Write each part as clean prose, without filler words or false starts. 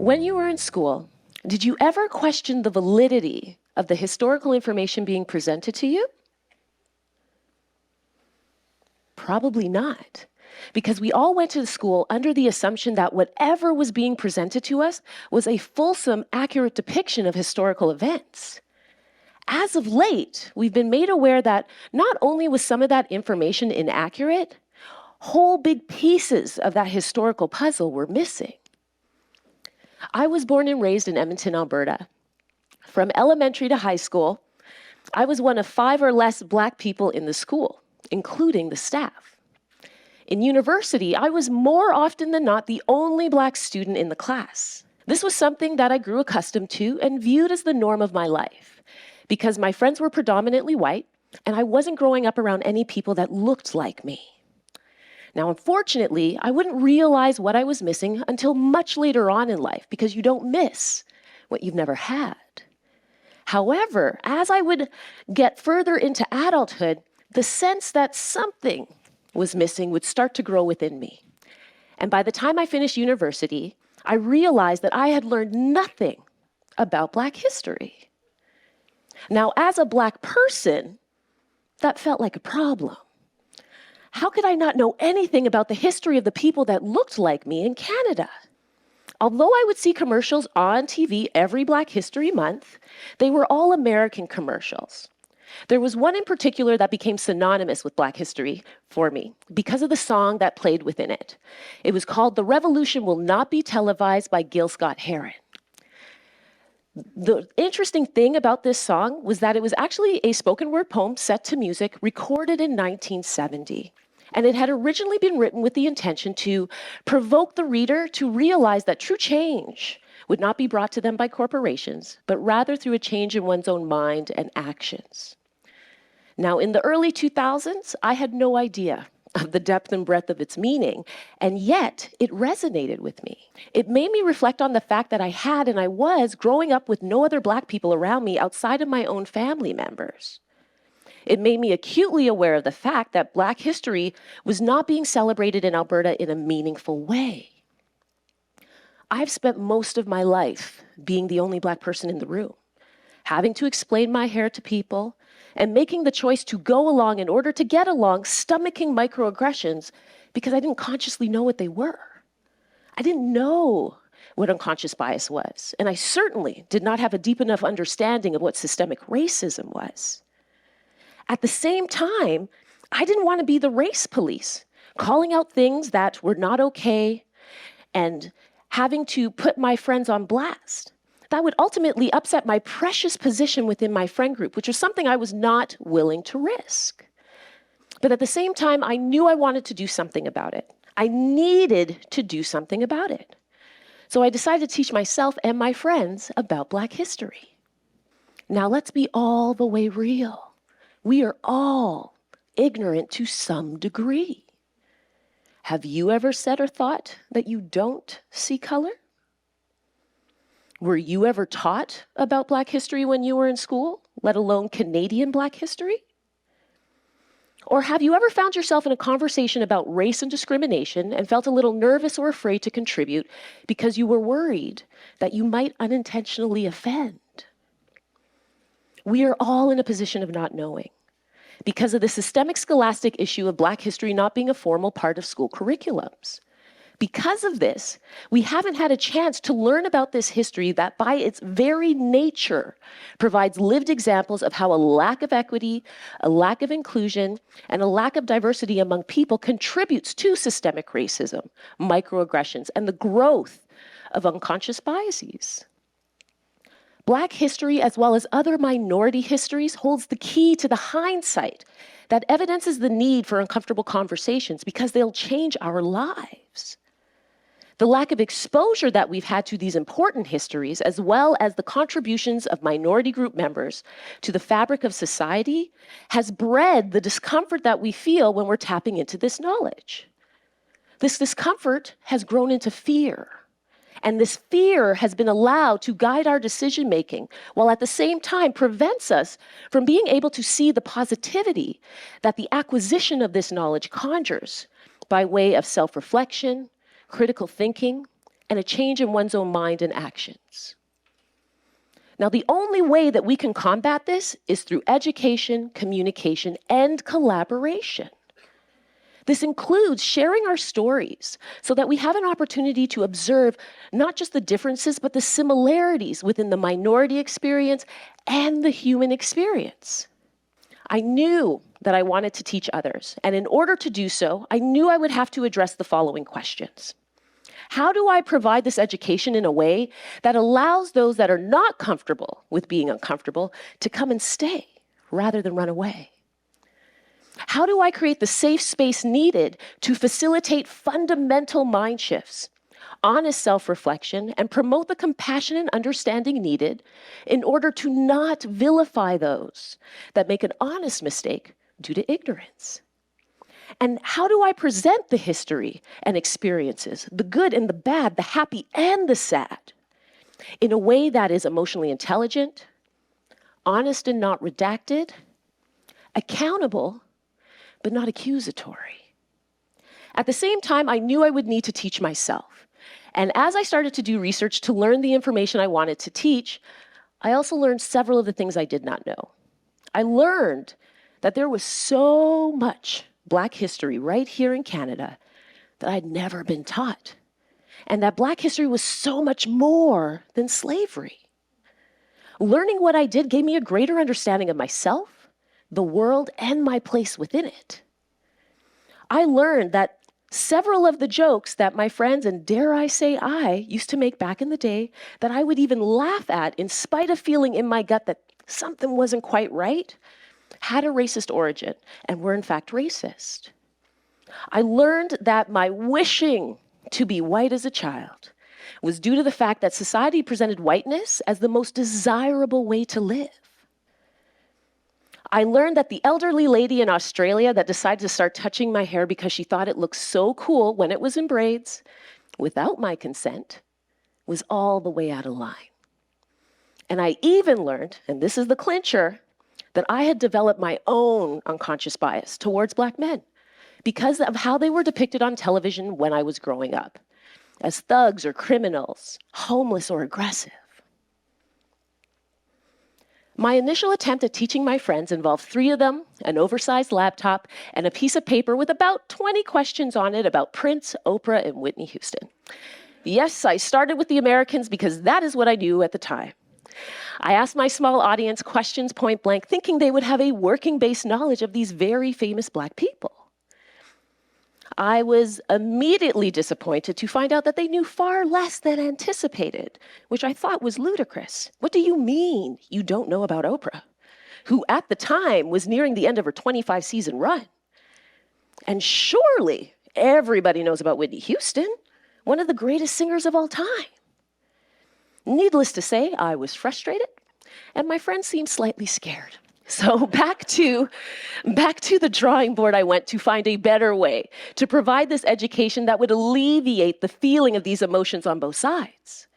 When you were in school, did you ever question the validity of the historical information being presented to you? Probably not, because we all went to school under the assumption that whatever was being presented to us was a fulsome, accurate depiction of historical events. As of late, we've been made aware that not only was some of that information inaccurate, whole big pieces of that historical puzzle were missing. I was born and raised in Edmonton, Alberta. From elementary to high school, I was one of 5 or less Black people in the school, including the staff. In university, I was more often than not the only Black student in the class. This was something that I grew accustomed to and viewed as the norm of my life, because my friends were predominantly white, and I wasn't growing up around any people that looked like me. Now, unfortunately, I wouldn't realize what I was missing until much later on in life, because you don't miss what you've never had. However, as I would get further into adulthood, the sense that something was missing would start to grow within me. And by the time I finished university, I realized that I had learned nothing about Black history. Now, as a Black person, that felt like a problem. How could I not know anything about the history of the people that looked like me in Canada? Although I would see commercials on TV every Black History Month, they were all American commercials. There was one in particular that became synonymous with Black history for me because of the song that played within it. It was called "The Revolution Will Not Be Televised" by Gil Scott-Heron. The interesting thing about this song was that it was actually a spoken word poem set to music recorded in 1970. And it had originally been written with the intention to provoke the reader to realize that true change would not be brought to them by corporations, but rather through a change in one's own mind and actions. Now, in the early 2000s, I had no idea of the depth and breadth of its meaning, and yet it resonated with me. It made me reflect on the fact that I had and I was growing up with no other Black people around me outside of my own family members. It made me acutely aware of the fact that Black history was not being celebrated in Alberta in a meaningful way. I've spent most of my life being the only Black person in the room, having to explain my hair to people, and making the choice to go along in order to get along, stomaching microaggressions because I didn't consciously know what they were. I didn't know what unconscious bias was, and I certainly did not have a deep enough understanding of what systemic racism was. At the same time, I didn't want to be the race police, calling out things that were not okay and having to put my friends on blast. That would ultimately upset my precious position within my friend group, which was something I was not willing to risk. But at the same time, I knew I wanted to do something about it. I needed to do something about it. So I decided to teach myself and my friends about Black history. Now let's be all the way real. We are all ignorant to some degree. Have you ever said or thought that you don't see color? Were you ever taught about Black history when you were in school, let alone Canadian Black history? Or have you ever found yourself in a conversation about race and discrimination and felt a little nervous or afraid to contribute because you were worried that you might unintentionally offend? We are all in a position of not knowing because of the systemic scholastic issue of Black history not being a formal part of school curriculums. Because of this, we haven't had a chance to learn about this history that by its very nature provides lived examples of how a lack of equity, a lack of inclusion, and a lack of diversity among people contributes to systemic racism, microaggressions, and the growth of unconscious biases. Black history, as well as other minority histories, holds the key to the hindsight that evidences the need for uncomfortable conversations because they'll change our lives. The lack of exposure that we've had to these important histories, as well as the contributions of minority group members to the fabric of society, has bred the discomfort that we feel when we're tapping into this knowledge. This discomfort has grown into fear. And this fear has been allowed to guide our decision-making, while at the same time prevents us from being able to see the positivity that the acquisition of this knowledge conjures by way of self-reflection, critical thinking, and a change in one's own mind and actions. Now, the only way that we can combat this is through education, communication, and collaboration. This includes sharing our stories so that we have an opportunity to observe not just the differences, but the similarities within the minority experience and the human experience. I knew that I wanted to teach others, and in order to do so, I knew I would have to address the following questions. How do I provide this education in a way that allows those that are not comfortable with being uncomfortable to come and stay rather than run away? How do I create the safe space needed to facilitate fundamental mind shifts, honest self-reflection, and promote the compassion and understanding needed in order to not vilify those that make an honest mistake due to ignorance? And how do I present the history and experiences, the good and the bad, the happy and the sad, in a way that is emotionally intelligent, honest and not redacted, accountable, but not accusatory? At the same time, I knew I would need to teach myself. And as I started to do research to learn the information I wanted to teach, I also learned several of the things I did not know. I learned that there was so much Black history right here in Canada that I'd never been taught, and that Black history was so much more than slavery. Learning what I did gave me a greater understanding of myself, the world, and my place within it. I learned that several of the jokes that my friends, and dare I say I, used to make back in the day, that I would even laugh at in spite of feeling in my gut that something wasn't quite right, had a racist origin and were in fact racist. I learned that my wishing to be white as a child was due to the fact that society presented whiteness as the most desirable way to live. I learned that the elderly lady in Australia that decided to start touching my hair because she thought it looked so cool when it was in braids, without my consent, was all the way out of line. And I even learned, and this is the clincher, that I had developed my own unconscious bias towards Black men because of how they were depicted on television when I was growing up, as thugs or criminals, homeless or aggressive. My initial attempt at teaching my friends involved 3 of them, an oversized laptop, and a piece of paper with about 20 questions on it about Prince, Oprah, and Whitney Houston. Yes, I started with the Americans because that is what I knew at the time. I asked my small audience questions point blank, thinking they would have a working-based knowledge of these very famous Black people. I was immediately disappointed to find out that they knew far less than anticipated, which I thought was ludicrous. What do you mean you don't know about Oprah, who at the time was nearing the end of her 25-season run? And surely everybody knows about Whitney Houston, one of the greatest singers of all time. Needless to say, I was frustrated, and my friends seemed slightly scared. So back to the drawing board I went to find a better way to provide this education that would alleviate the feeling of these emotions on both sides.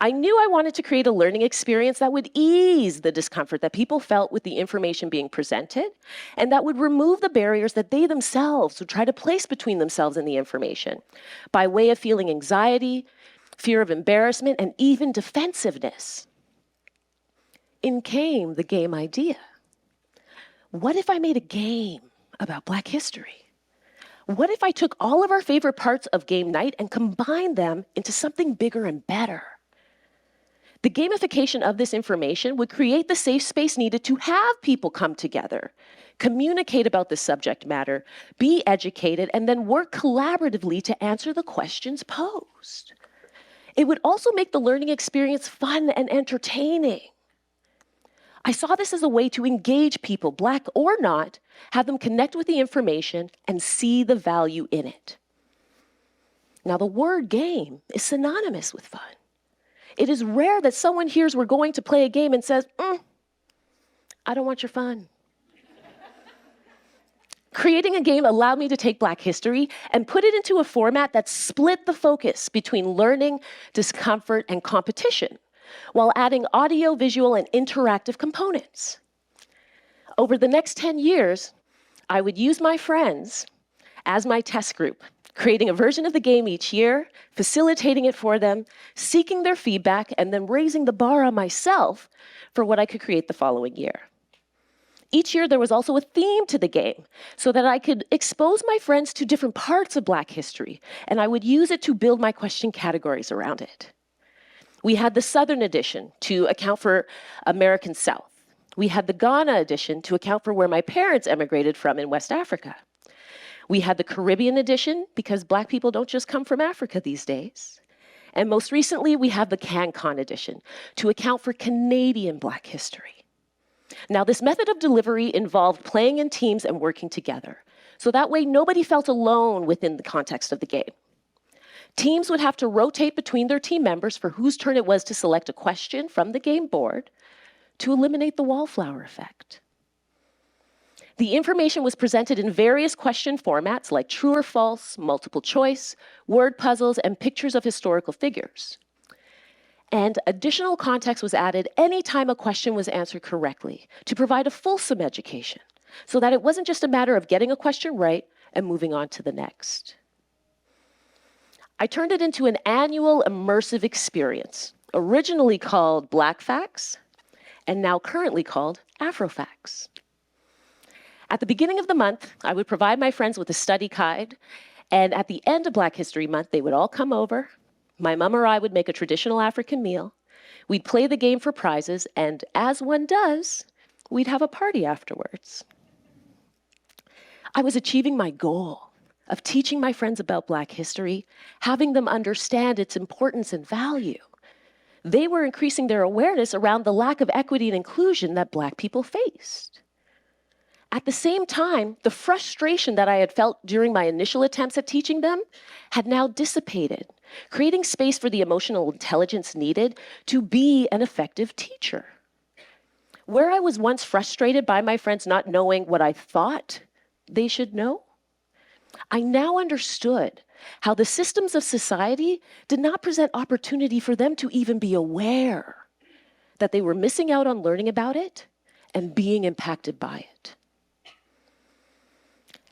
I knew I wanted to create a learning experience that would ease the discomfort that people felt with the information being presented, and that would remove the barriers that they themselves would try to place between themselves and the information by way of feeling anxiety, fear of embarrassment, and even defensiveness. In came the game idea. What if I made a game about Black history? What if I took all of our favorite parts of game night and combined them into something bigger and better? The gamification of this information would create the safe space needed to have people come together, communicate about the subject matter, be educated, and then work collaboratively to answer the questions posed. It would also make the learning experience fun and entertaining. I saw this as a way to engage people, Black or not, have them connect with the information and see the value in it. Now, the word game is synonymous with fun. It is rare that someone hears we're going to play a game and says, I don't want your fun. Creating a game allowed me to take Black history and put it into a format that split the focus between learning, discomfort, and competition, while adding audio, visual, and interactive components. Over the next 10 years, I would use my friends as my test group creating a version of the game each year, facilitating it for them, seeking their feedback, and then raising the bar on myself for what I could create the following year. Each year, there was also a theme to the game so that I could expose my friends to different parts of Black history, and I would use it to build my question categories around it. We had the Southern edition to account for American South. We had the Ghana edition to account for where my parents emigrated from in West Africa. We had the Caribbean edition because Black people don't just come from Africa these days. And most recently, we have the CanCon edition to account for Canadian Black history. Now, this method of delivery involved playing in teams and working together. So that way, nobody felt alone within the context of the game. Teams would have to rotate between their team members for whose turn it was to select a question from the game board to eliminate the wallflower effect. The information was presented in various question formats like true or false, multiple choice, word puzzles, and pictures of historical figures. And additional context was added anytime a question was answered correctly to provide a fulsome education so that it wasn't just a matter of getting a question right and moving on to the next. I turned it into an annual immersive experience, originally called Black Facts and now currently called Afrofacts. At the beginning of the month, I would provide my friends with a study guide, and at the end of Black History Month, they would all come over. My mom or I would make a traditional African meal. We'd play the game for prizes, and as one does, we'd have a party afterwards. I was achieving my goal of teaching my friends about Black history, having them understand its importance and value. They were increasing their awareness around the lack of equity and inclusion that Black people faced. At the same time, the frustration that I had felt during my initial attempts at teaching them had now dissipated, creating space for the emotional intelligence needed to be an effective teacher. Where I was once frustrated by my friends not knowing what I thought they should know, I now understood how the systems of society did not present opportunity for them to even be aware that they were missing out on learning about it and being impacted by it.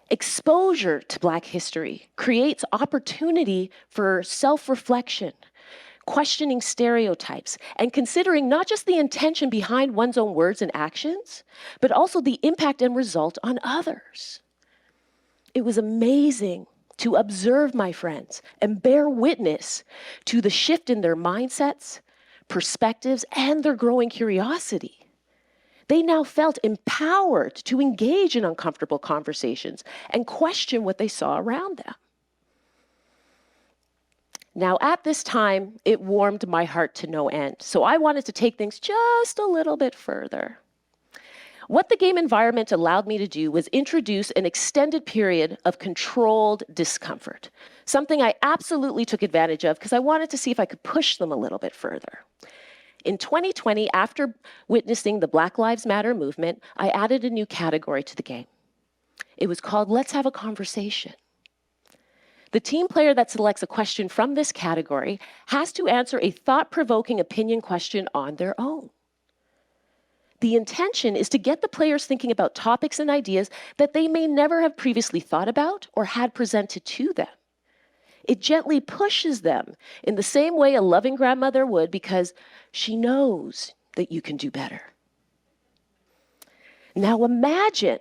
Exposure to Black history creates opportunity for self-reflection, questioning stereotypes, and considering not just the intention behind one's own words and actions, but also the impact and result on others. It was amazing to observe my friends and bear witness to the shift in their mindsets, perspectives, and their growing curiosity. They now felt empowered to engage in uncomfortable conversations and question what they saw around them. Now, at this time, it warmed my heart to no end, so I wanted to take things just a little bit further. What the game environment allowed me to do was introduce an extended period of controlled discomfort, something I absolutely took advantage of because I wanted to see if I could push them a little bit further. In 2020, after witnessing the Black Lives Matter movement, I added a new category to the game. It was called Let's Have a Conversation. The team player that selects a question from this category has to answer a thought-provoking opinion question on their own. The intention is to get the players thinking about topics and ideas that they may never have previously thought about or had presented to them. It gently pushes them in the same way a loving grandmother would because she knows that you can do better. Now imagine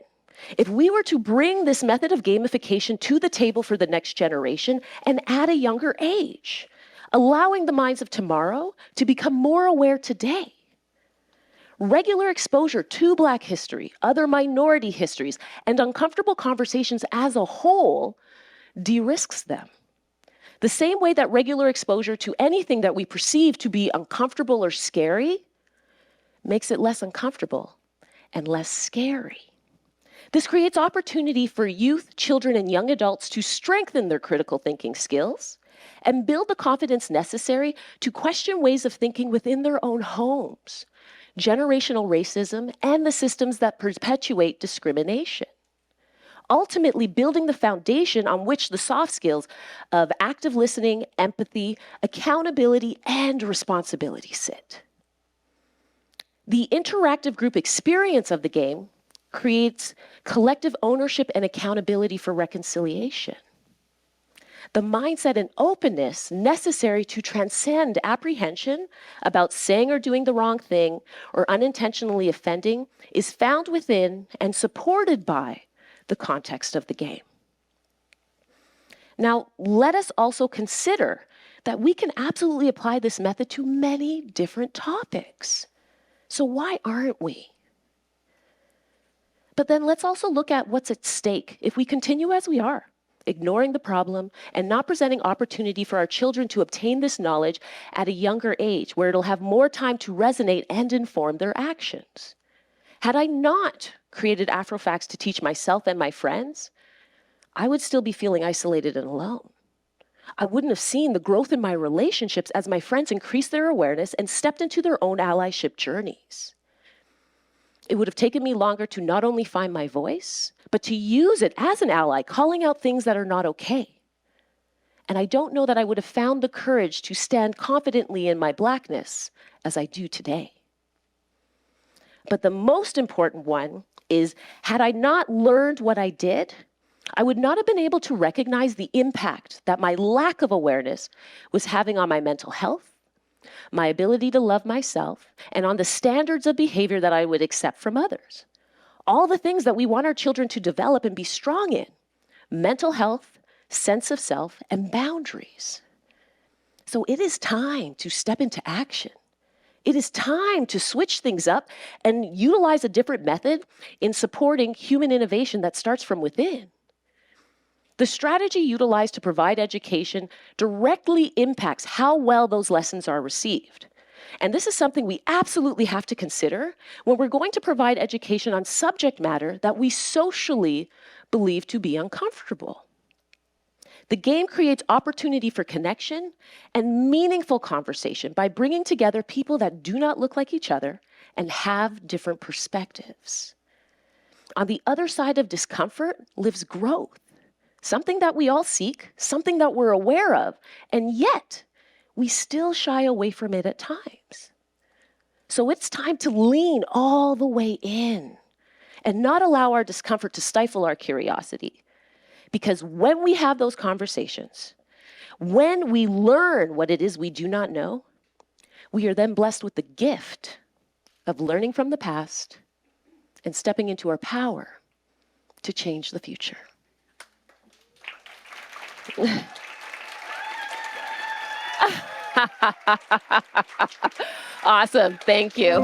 if we were to bring this method of gamification to the table for the next generation and at a younger age, allowing the minds of tomorrow to become more aware today. Regular exposure to Black history, other minority histories, and uncomfortable conversations as a whole de-risks them. The same way that regular exposure to anything that we perceive to be uncomfortable or scary makes it less uncomfortable and less scary. This creates opportunity for youth, children, and young adults to strengthen their critical thinking skills and build the confidence necessary to question ways of thinking within their own homes, generational racism, and the systems that perpetuate discrimination. Ultimately building the foundation on which the soft skills of active listening, empathy, accountability, and responsibility sit. The interactive group experience of the game creates collective ownership and accountability for reconciliation. The mindset and openness necessary to transcend apprehension about saying or doing the wrong thing or unintentionally offending is found within and supported by the context of the game. Now, let us also consider that we can absolutely apply this method to many different topics. So why aren't we? But then let's also look at what's at stake if we continue as we are, ignoring the problem and not presenting opportunity for our children to obtain this knowledge at a younger age where it'll have more time to resonate and inform their actions. Had I not created Afrofacts to teach myself and my friends, I would still be feeling isolated and alone. I wouldn't have seen the growth in my relationships as my friends increased their awareness and stepped into their own allyship journeys. It would have taken me longer to not only find my voice, but to use it as an ally, calling out things that are not okay. And I don't know that I would have found the courage to stand confidently in my Blackness as I do today. But the most important one is, had I not learned what I did, I would not have been able to recognize the impact that my lack of awareness was having on my mental health, my ability to love myself, and on the standards of behavior that I would accept from others. All the things that we want our children to develop and be strong in: mental health, sense of self, and boundaries. So it is time to step into action. It is time to switch things up and utilize a different method in supporting human innovation that starts from within. The strategy utilized to provide education directly impacts how well those lessons are received. And this is something we absolutely have to consider when we're going to provide education on subject matter that we socially believe to be uncomfortable. The game creates opportunity for connection and meaningful conversation by bringing together people that do not look like each other and have different perspectives. On the other side of discomfort lives growth. Something that we all seek, something that we're aware of, and yet we still shy away from it at times. So it's time to lean all the way in and not allow our discomfort to stifle our curiosity. Because when we have those conversations, when we learn what it is we do not know, we are then blessed with the gift of learning from the past and stepping into our power to change the future. Awesome, thank you.